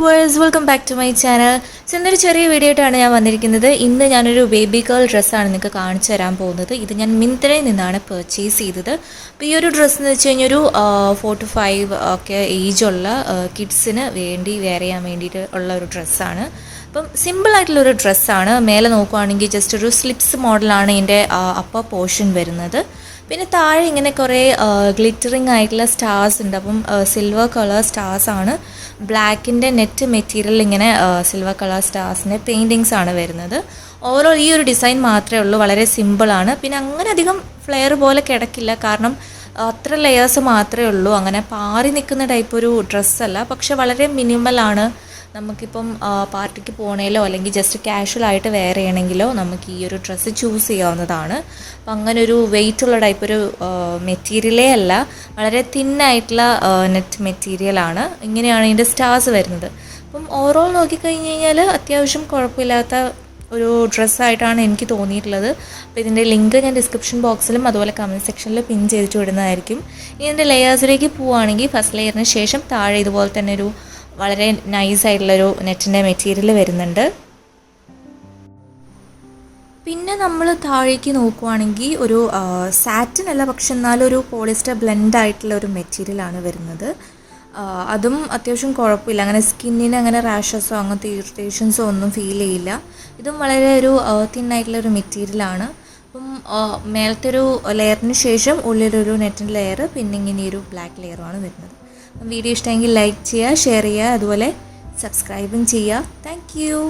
Viewers, welcome back to my channel. So ഇന്നൊരു ചെറിയ video ആയിട്ടാണ് ഞാൻ വന്നിരിക്കുന്നത്. ഇന്ന് ഞാനൊരു ബേബി ഗേൾ ഡ്രസ്സാണ് നിങ്ങൾക്ക് കാണിച്ചു തരാൻ പോകുന്നത്. ഇത് ഞാൻ മിന്ത്രയിൽ നിന്നാണ് പർച്ചേസ് ചെയ്തത്. അപ്പോൾ ഈ ഒരു ഡ്രസ്സ് എന്ന് വെച്ച് കഴിഞ്ഞാൽ ഒരു 4 to 5 ഒക്കെ ഏജുള്ള കിഡ്സിന് വേണ്ടി വെയർ ചെയ്യാൻ വേണ്ടിയിട്ട് ഉള്ള ഒരു ഡ്രസ്സാണ്. അപ്പം സിമ്പിളായിട്ടുള്ളൊരു ഡ്രസ്സാണ്. മേലെ നോക്കുവാണെങ്കിൽ ജസ്റ്റ് ഒരു സ്ലിപ്സ് മോഡലാണ് ഇതിൻ്റെ അപ്പർ പോർഷൻ വരുന്നത്. പിന്നെ താഴെ ഇങ്ങനെ കുറേ ഗ്ലിറ്ററിങ് ആയിട്ടുള്ള സ്റ്റാർസ് ഉണ്ട്. അപ്പം സിൽവർ കളർ സ്റ്റാർസ് ആണ്. ബ്ലാക്കിൻ്റെ നെറ്റ് മെറ്റീരിയൽ ഇങ്ങനെ സിൽവർ കളർ സ്റ്റാർസിൻ്റെ പെയിൻറ്റിങ്സ് ആണ് വരുന്നത്. ഓവറോൾ ഈ ഒരു ഡിസൈൻ മാത്രമേ ഉള്ളൂ, വളരെ സിമ്പിളാണ്. പിന്നെ അങ്ങനെ അധികം ഫ്ലെയർ പോലെ കിടക്കില്ല, കാരണം അത്ര ലെയേഴ്സ് മാത്രമേ ഉള്ളൂ. അങ്ങനെ പാറി നിൽക്കുന്ന ടൈപ്പ് ഒരു ഡ്രസ്സല്ല, പക്ഷെ വളരെ മിനിമലാണ്. നമുക്കിപ്പം പാർട്ടിക്ക് പോകണേലോ അല്ലെങ്കിൽ ജസ്റ്റ് കാഷ്വൽ ആയിട്ട് വെയർ ചെയ്യണമെങ്കിലോ നമുക്ക് ഈ ഒരു ഡ്രസ്സ് ചൂസ് ചെയ്യാവുന്നതാണ്. അപ്പം അങ്ങനെ ഒരു വെയിറ്റുള്ള ടൈപ്പ് ഒരു മെറ്റീരിയലേ അല്ല, വളരെ തിന്നായിട്ടുള്ള നെറ്റ് മെറ്റീരിയലാണ്. ഇങ്ങനെയാണ് ഇതിൻ്റെ സ്റ്റാർസ് വരുന്നത്. അപ്പം ഓവറോൾ നോക്കിക്കഴിഞ്ഞ് കഴിഞ്ഞാൽ അത്യാവശ്യം കുഴപ്പമില്ലാത്ത ഒരു ഡ്രസ്സായിട്ടാണ് എനിക്ക് തോന്നിയിട്ടുള്ളത്. അപ്പോൾ ഇതിൻ്റെ ലിങ്ക് ഞാൻ ഡിസ്ക്രിപ്ഷൻ ബോക്സിലും അതുപോലെ കമൻറ്റ് സെക്ഷനിൽ പിൻ ചെയ്തിട്ട് വിടുന്നതായിരിക്കും. ഇതിൻ്റെ ലെയേഴ്സിലേക്ക് പോവുകയാണെങ്കിൽ ഫസ്റ്റ് ലെയറിന് ശേഷം താഴെ ഇതുപോലെ തന്നെ ഒരു വളരെ നൈസായിട്ടുള്ളൊരു നെറ്റിൻ്റെ മെറ്റീരിയൽ വരുന്നുണ്ട്. പിന്നെ നമ്മൾ താഴേക്ക് നോക്കുവാണെങ്കിൽ ഒരു സാറ്റിൻ അല്ല, പക്ഷെ എന്നാലും ഒരു പോളിസ്റ്റർ ബ്ലെൻഡ് ആയിട്ടുള്ള ഒരു മെറ്റീരിയലാണ് വരുന്നത്. അതും അത്യാവശ്യം കുഴപ്പമില്ല, അങ്ങനെ സ്കിന്നിന് അങ്ങനെ റാഷസോ അങ്ങനത്തെ ഇറിറ്റേഷൻസോ ഒന്നും ഫീൽ ചെയ്യില്ല. ഇതും വളരെ ഒരു തിന്നായിട്ടുള്ളൊരു മെറ്റീരിയലാണ്. അപ്പം മേലത്തെ ഒരു ലെയറിന് ശേഷം ഉള്ളിലൊരു നെറ്റിൻ്റെ ലെയർ, പിന്നെ ഇങ്ങനെ ഒരു ബ്ലാക്ക് ലെയറുമാണ് വരുന്നത്. വീഡിയോ ഇഷ്ടമെങ്കിൽ ലൈക്ക് ചെയ്യുക, ഷെയർ ചെയ്യുക, അതുപോലെ സബ്സ്ക്രൈബും ചെയ്യുക. Thank you.